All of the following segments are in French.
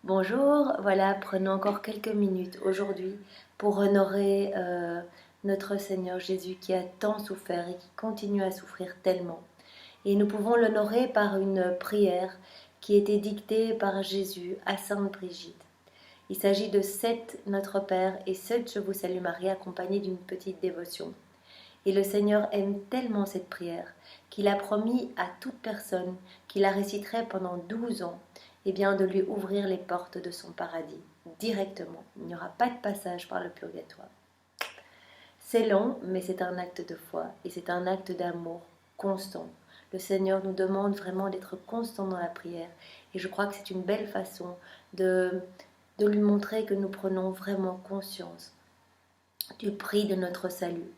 Bonjour, voilà, prenons encore quelques minutes aujourd'hui pour honorer notre Seigneur Jésus qui a tant souffert et qui continue à souffrir tellement. Et nous pouvons l'honorer par une prière qui était dictée par Jésus à Sainte Brigitte. Il s'agit de 7 Notre Père et 7 Je vous salue Marie accompagnés d'une petite dévotion. Et le Seigneur aime tellement cette prière qu'il a promis à toute personne qui la réciterait pendant 12 ans de lui ouvrir les portes de son paradis directement. Il n'y aura pas de passage par le purgatoire. C'est long, mais c'est un acte de foi et c'est un acte d'amour constant. Le Seigneur nous demande vraiment d'être constant dans la prière et je crois que c'est une belle façon de lui montrer que nous prenons vraiment conscience du prix de notre salut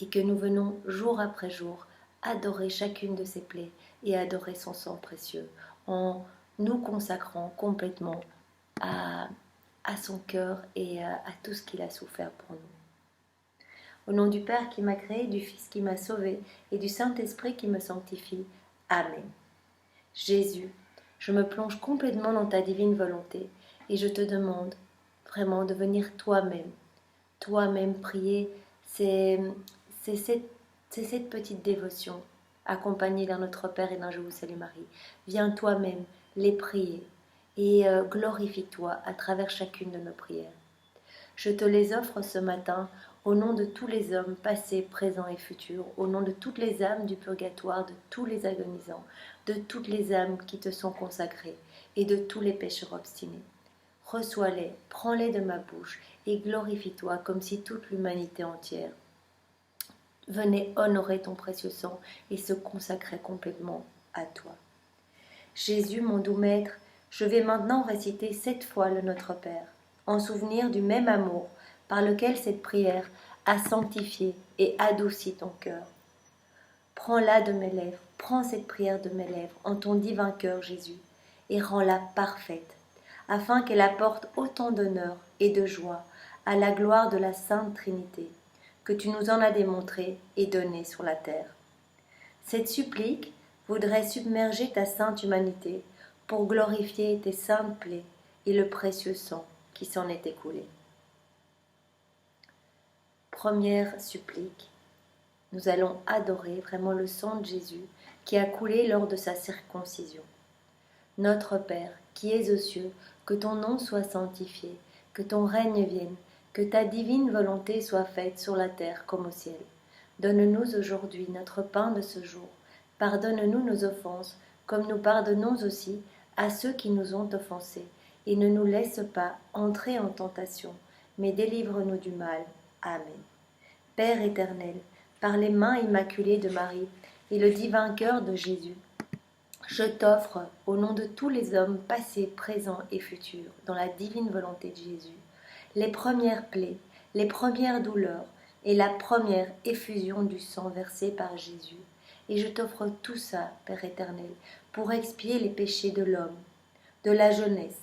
et que nous venons jour après jour adorer chacune de ses plaies et adorer son sang précieux en nous consacrant complètement à, à son cœur et à tout ce qu'il a souffert pour nous. Au nom du Père qui m'a créé, du Fils qui m'a sauvé et du Saint-Esprit qui me sanctifie. Amen. Jésus, je me plonge complètement dans ta divine volonté et je te demande vraiment de venir toi-même prier. C'est cette petite dévotion accompagnée d'un Notre Père et d'un Je vous salue Marie. Viens toi-même les prier et glorifie-toi à travers chacune de nos prières. Je te les offre ce matin au nom de tous les hommes passés, présents et futurs, au nom de toutes les âmes du purgatoire, de tous les agonisants, de toutes les âmes qui te sont consacrées et de tous les pécheurs obstinés. Reçois-les, prends-les de ma bouche et glorifie-toi comme si toute l'humanité entière venait honorer ton précieux sang et se consacrer complètement à toi. Jésus, mon doux Maître, je vais maintenant réciter 7 fois le Notre Père, en souvenir du même amour par lequel cette prière a sanctifié et adouci ton cœur. Prends-la de mes lèvres, prends cette prière de mes lèvres en ton divin cœur, Jésus, et rends-la parfaite, afin qu'elle apporte autant d'honneur et de joie à la gloire de la Sainte Trinité, que tu nous en as démontré et donné sur la terre. Cette supplique voudrait submerger ta sainte humanité pour glorifier tes saintes plaies et le précieux sang qui s'en est écoulé. Première supplique, nous allons adorer vraiment le sang de Jésus qui a coulé lors de sa circoncision. Notre Père, qui es aux cieux, que ton nom soit sanctifié, que ton règne vienne, que ta divine volonté soit faite sur la terre comme au ciel. Donne-nous aujourd'hui notre pain de ce jour. Pardonne-nous nos offenses, comme nous pardonnons aussi à ceux qui nous ont offensés. Et ne nous laisse pas entrer en tentation, mais délivre-nous du mal. Amen. Père éternel, par les mains immaculées de Marie et le divin cœur de Jésus, je t'offre, au nom de tous les hommes passés, présents et futurs, dans la divine volonté de Jésus, les premières plaies, les premières douleurs et la première effusion du sang versé par Jésus. Et je t'offre tout ça, Père éternel, pour expier les péchés de l'homme, de la jeunesse,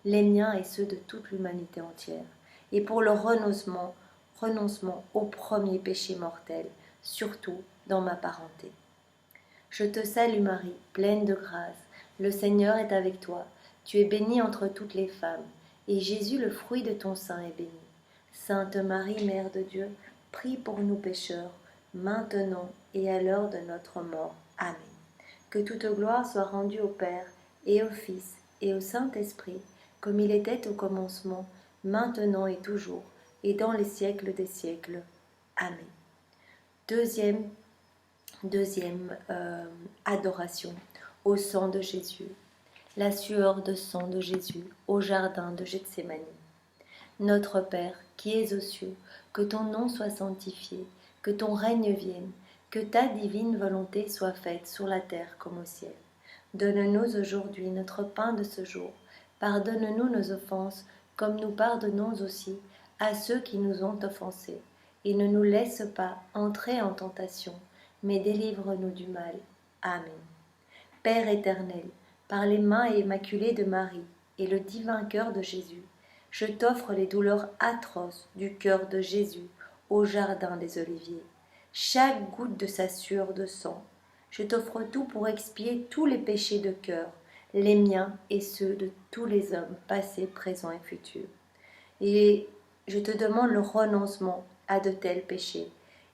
les miens et ceux de toute l'humanité entière, et pour le renoncement au premier péché mortel, surtout dans ma parenté. Je te salue Marie, pleine de grâce, le Seigneur est avec toi. Tu es bénie entre toutes les femmes, et Jésus, le fruit de ton sein, est béni. Sainte Marie, Mère de Dieu, prie pour nous pécheurs, maintenant et à l'heure de notre mort. Amen. Que toute gloire soit rendue au Père, et au Fils, et au Saint-Esprit, comme il était au commencement, maintenant et toujours, et dans les siècles des siècles. Amen. Deuxième adoration au sang de Jésus, la sueur de sang de Jésus au jardin de Gethsémani. Notre Père, qui es aux cieux, que ton nom soit sanctifié, que ton règne vienne, que ta divine volonté soit faite sur la terre comme au ciel. Donne-nous aujourd'hui notre pain de ce jour. Pardonne-nous nos offenses, comme nous pardonnons aussi à ceux qui nous ont offensés. Et ne nous laisse pas entrer en tentation, mais délivre-nous du mal. Amen. Père éternel, par les mains immaculées de Marie et le divin cœur de Jésus, je t'offre les douleurs atroces du cœur de Jésus au jardin des Oliviers. Chaque goutte de sa sueur de sang, je t'offre tout pour expier tous les péchés de cœur, les miens et ceux de tous les hommes, passés, présents et futurs. Et je te demande le renoncement à de tels péchés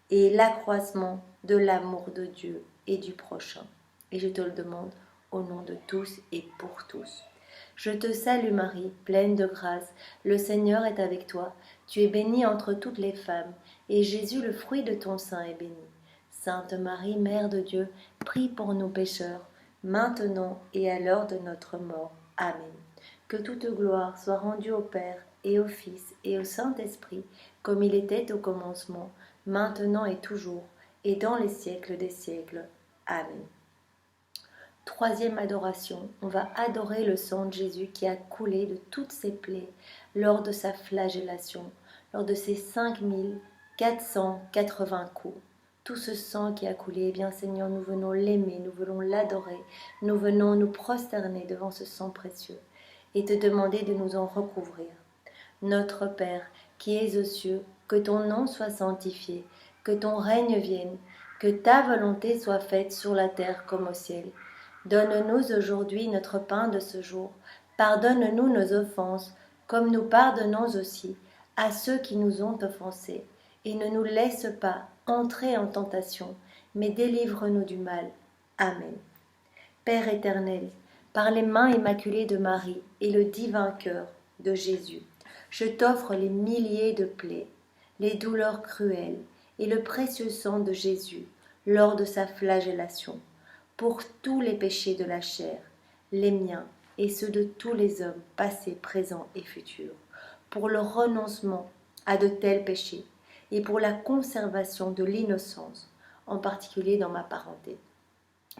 et l'accroissement de l'amour de Dieu et du prochain. Et je te le demande au nom de tous et pour tous. Je te salue Marie, pleine de grâce, le Seigneur est avec toi. Tu es bénie entre toutes les femmes, et Jésus, le fruit de ton sein, est béni. Sainte Marie, Mère de Dieu, prie pour nous pécheurs, maintenant et à l'heure de notre mort. Amen. Que toute gloire soit rendue au Père, et au Fils, et au Saint-Esprit, comme il était au commencement, maintenant et toujours, et dans les siècles des siècles. Amen. Troisième adoration, on va adorer le sang de Jésus qui a coulé de toutes ses plaies lors de sa flagellation, lors de ses 5480 coups. Tout ce sang qui a coulé, eh bien Seigneur, nous venons l'aimer, nous venons l'adorer, nous venons nous prosterner devant ce sang précieux et te demander de nous en recouvrir. Notre Père, qui es aux cieux, que ton nom soit sanctifié, que ton règne vienne, que ta volonté soit faite sur la terre comme au ciel. Donne-nous aujourd'hui notre pain de ce jour. Pardonne-nous nos offenses, comme nous pardonnons aussi à ceux qui nous ont offensés. Et ne nous laisse pas entrer en tentation, mais délivre-nous du mal. Amen. Père éternel, par les mains immaculées de Marie et le divin cœur de Jésus, je t'offre les milliers de plaies, les douleurs cruelles et le précieux sang de Jésus lors de sa flagellation, pour tous les péchés de la chair, les miens et ceux de tous les hommes passés, présents et futurs, pour le renoncement à de tels péchés et pour la conservation de l'innocence, en particulier dans ma parenté.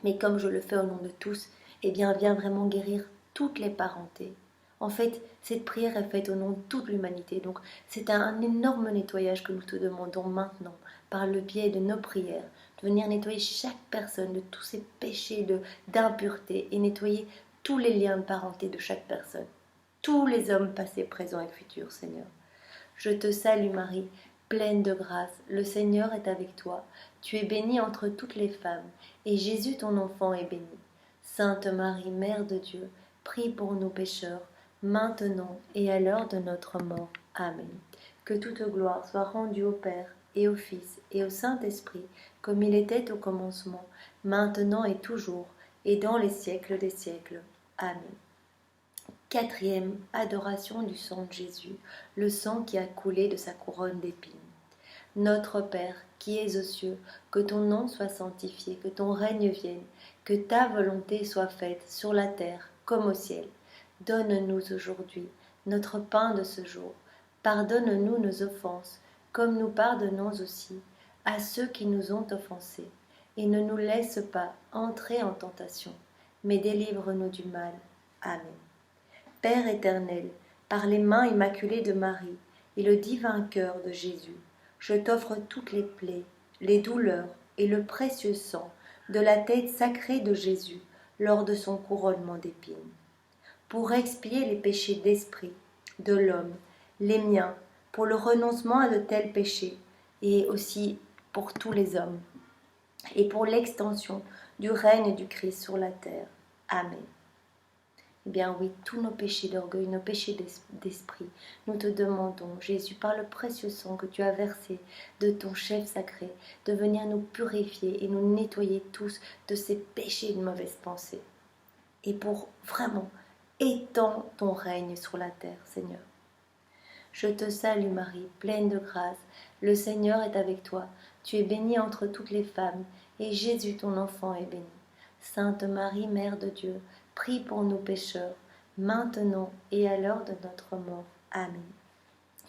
Mais comme je le fais au nom de tous, eh bien, viens vraiment guérir toutes les parentés. En fait, cette prière est faite au nom de toute l'humanité. Donc, c'est un énorme nettoyage que nous te demandons maintenant, par le biais de nos prières, de venir nettoyer chaque personne de tous ces péchés d'impureté et nettoyer tous les liens de parenté de chaque personne. Tous les hommes passés, présents et futurs, Seigneur. Je te salue Marie, pleine de grâce, le Seigneur est avec toi. Tu es bénie entre toutes les femmes, et Jésus ton enfant est béni. Sainte Marie, Mère de Dieu, prie pour nous pécheurs, maintenant et à l'heure de notre mort. Amen. Que toute gloire soit rendue au Père, et au Fils, et au Saint-Esprit, comme il était au commencement, maintenant et toujours, et dans les siècles des siècles. Amen. Quatrième adoration du sang de Jésus, le sang qui a coulé de sa couronne d'épines. Notre Père, qui es aux cieux, que ton nom soit sanctifié, que ton règne vienne, que ta volonté soit faite sur la terre comme au ciel. Donne-nous aujourd'hui notre pain de ce jour. Pardonne-nous nos offenses, comme nous pardonnons aussi à ceux qui nous ont offensés. Et ne nous laisse pas entrer en tentation, mais délivre-nous du mal. Amen. Père éternel, par les mains immaculées de Marie et le divin cœur de Jésus, je t'offre toutes les plaies, les douleurs et le précieux sang de la tête sacrée de Jésus lors de son couronnement d'épines. Pour expier les péchés d'esprit, de l'homme, les miens, pour le renoncement à de tels péchés, et aussi pour tous les hommes, et pour l'extension du règne du Christ sur la terre. Amen. Eh bien oui, tous nos péchés d'orgueil, nos péchés d'esprit, nous te demandons, Jésus, par le précieux sang que tu as versé de ton chef sacré, de venir nous purifier et nous nettoyer tous de ces péchés de mauvaises pensées. Et pour vraiment étendre ton règne sur la terre, Seigneur. Je te salue Marie, pleine de grâce, le Seigneur est avec toi. Tu es bénie entre toutes les femmes, et Jésus ton enfant est béni. Sainte Marie, Mère de Dieu, prie pour nous pécheurs, maintenant et à l'heure de notre mort. Amen.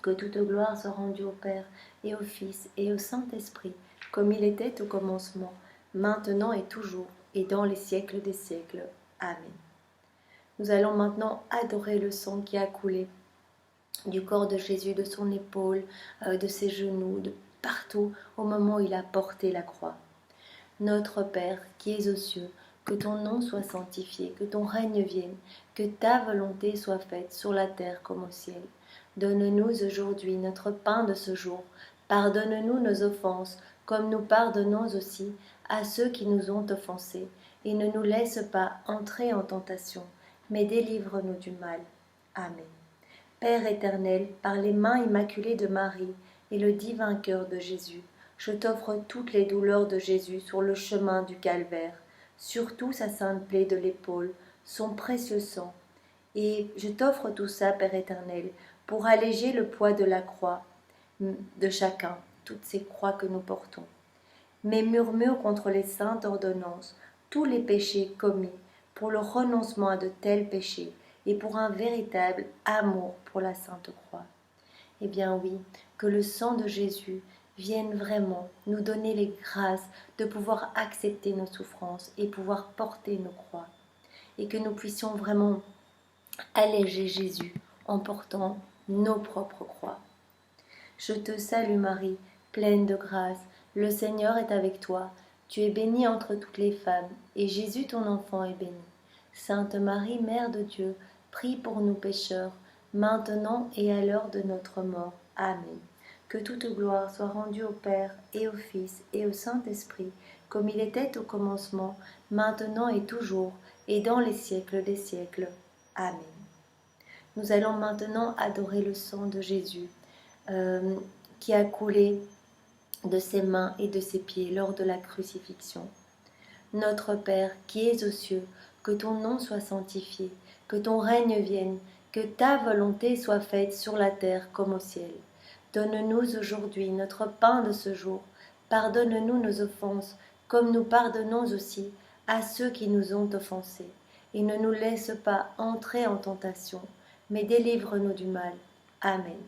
Que toute gloire soit rendue au Père, et au Fils, et au Saint-Esprit, comme il était au commencement, maintenant et toujours, et dans les siècles des siècles. Amen. Nous allons maintenant adorer le sang qui a coulé du corps de Jésus, de son épaule, de ses genoux, de partout, au moment où il a porté la croix. Notre Père, qui es aux cieux, que ton nom soit sanctifié, que ton règne vienne, que ta volonté soit faite sur la terre comme au ciel. Donne-nous aujourd'hui notre pain de ce jour. Pardonne-nous nos offenses, comme nous pardonnons aussi à ceux qui nous ont offensés. Et ne nous laisse pas entrer en tentation, mais délivre-nous du mal. Amen. Père éternel, par les mains immaculées de Marie et le divin cœur de Jésus, je t'offre toutes les douleurs de Jésus sur le chemin du calvaire, surtout sa sainte plaie de l'épaule, son précieux sang. Et je t'offre tout ça, Père éternel, pour alléger le poids de la croix de chacun, toutes ces croix que nous portons. Mais murmure contre les saintes ordonnances tous les péchés commis pour le renoncement à de tels péchés et pour un véritable amour pour la Sainte Croix. Eh bien oui, que le sang de Jésus vienne vraiment nous donner les grâces de pouvoir accepter nos souffrances et pouvoir porter nos croix. Et que nous puissions vraiment alléger Jésus en portant nos propres croix. Je te salue Marie, pleine de grâce, le Seigneur est avec toi. Tu es bénie entre toutes les femmes, et Jésus ton enfant est béni. Sainte Marie, Mère de Dieu, prie pour nous pécheurs, maintenant et à l'heure de notre mort. Amen. Que toute gloire soit rendue au Père, et au Fils, et au Saint-Esprit, comme il était au commencement, maintenant et toujours, et dans les siècles des siècles. Amen. Nous allons maintenant adorer le sang de Jésus, qui a coulé de ses mains et de ses pieds lors de la crucifixion. Notre Père, qui es aux cieux, que ton nom soit sanctifié, que ton règne vienne, que ta volonté soit faite sur la terre comme au ciel. Donne-nous aujourd'hui notre pain de ce jour. Pardonne-nous nos offenses, comme nous pardonnons aussi à ceux qui nous ont offensés. Et ne nous laisse pas entrer en tentation, mais délivre-nous du mal. Amen.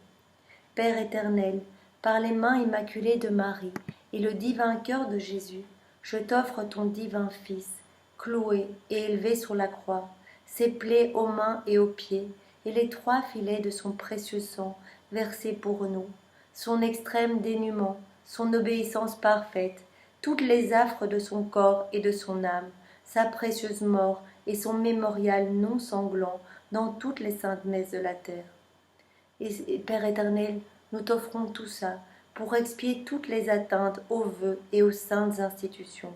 Père éternel, par les mains immaculées de Marie et le divin cœur de Jésus, je t'offre ton divin Fils, cloué et élevé sur la croix, ses plaies aux mains et aux pieds, et les 3 filets de son précieux sang versé pour nous, son extrême dénuement, son obéissance parfaite, toutes les affres de son corps et de son âme, sa précieuse mort et son mémorial non sanglant dans toutes les saintes messes de la terre. Et Père éternel, nous t'offrons tout ça pour expier toutes les atteintes aux vœux et aux saintes institutions,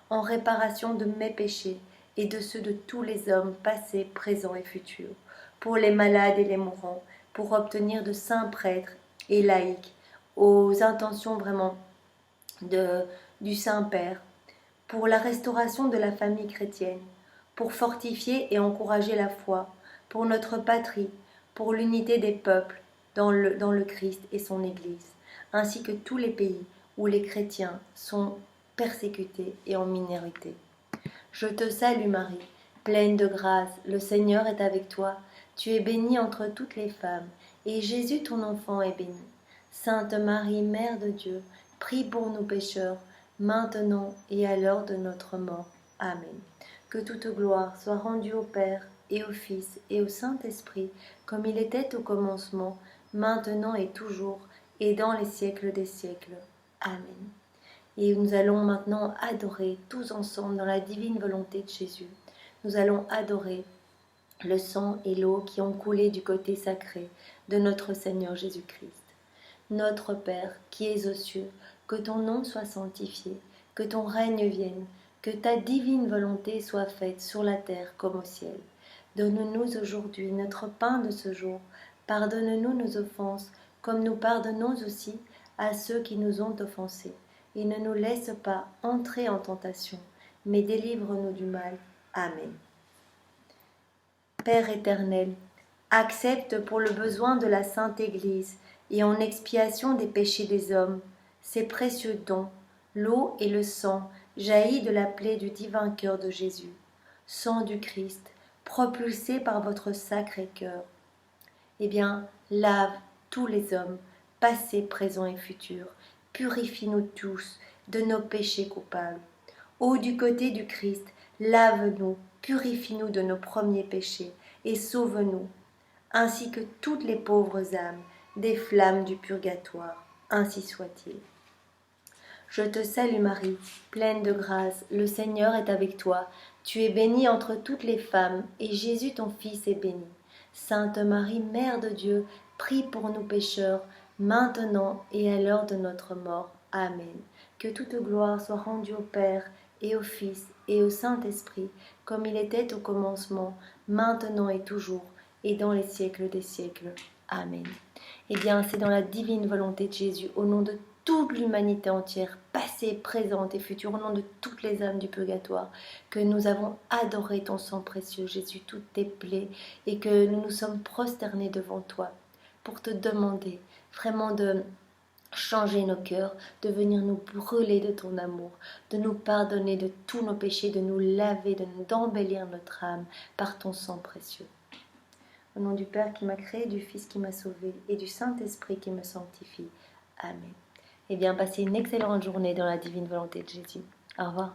en réparation de mes péchés et de ceux de tous les hommes passés, présents et futurs, pour les malades et les mourants, pour obtenir de saints prêtres et laïcs, aux intentions vraiment du Saint-Père, pour la restauration de la famille chrétienne, pour fortifier et encourager la foi, pour notre patrie, pour l'unité des peuples dans le Christ et son Église, ainsi que tous les pays où les chrétiens sont persécutés et en minorité. Je te salue Marie, pleine de grâce, le Seigneur est avec toi. Tu es bénie entre toutes les femmes, et Jésus ton enfant est béni. Sainte Marie, Mère de Dieu, prie pour nous pécheurs, maintenant et à l'heure de notre mort. Amen. Que toute gloire soit rendue au Père, et au Fils, et au Saint-Esprit, comme il était au commencement, maintenant et toujours, et dans les siècles des siècles. Amen. Et nous allons maintenant adorer tous ensemble dans la divine volonté de Jésus. Nous allons adorer le sang et l'eau qui ont coulé du côté sacré de notre Seigneur Jésus-Christ. Notre Père, qui es aux cieux, que ton nom soit sanctifié, que ton règne vienne, que ta divine volonté soit faite sur la terre comme au ciel. Donne-nous aujourd'hui notre pain de ce jour. Pardonne-nous nos offenses, comme nous pardonnons aussi à ceux qui nous ont offensés. Et ne nous laisse pas entrer en tentation, mais délivre-nous du mal. Amen. Père éternel, accepte pour le besoin de la Sainte Église et en expiation des péchés des hommes, ces précieux dons, l'eau et le sang jaillis de la plaie du divin cœur de Jésus, sang du Christ, propulsé par votre sacré cœur. Eh bien, lave tous les hommes, passés, présents et futurs, purifie-nous tous de nos péchés coupables. Ô du côté du Christ, lave-nous, purifie-nous de nos premiers péchés et sauve-nous, ainsi que toutes les pauvres âmes des flammes du purgatoire. Ainsi soit-il. Je te salue Marie, pleine de grâce, le Seigneur est avec toi. Tu es bénie entre toutes les femmes, et Jésus ton Fils est béni. Sainte Marie, Mère de Dieu, prie pour nous pécheurs, maintenant et à l'heure de notre mort. Amen. Que toute gloire soit rendue au Père, et au Fils, et au Saint-Esprit, comme il était au commencement, maintenant et toujours, et dans les siècles des siècles. Amen. Eh bien, c'est dans la divine volonté de Jésus, au nom de toute l'humanité entière, passée, présente et future, au nom de toutes les âmes du purgatoire, que nous avons adoré ton sang précieux, Jésus, toutes tes plaies, et que nous nous sommes prosternés devant toi pour te demander vraiment de changer nos cœurs, de venir nous brûler de ton amour, de nous pardonner de tous nos péchés, de nous laver, d'embellir notre âme par ton sang précieux. Au nom du Père qui m'a créé, du Fils qui m'a sauvé et du Saint-Esprit qui me sanctifie. Amen. Eh bien, passez une excellente journée dans la divine volonté de Jésus. Au revoir.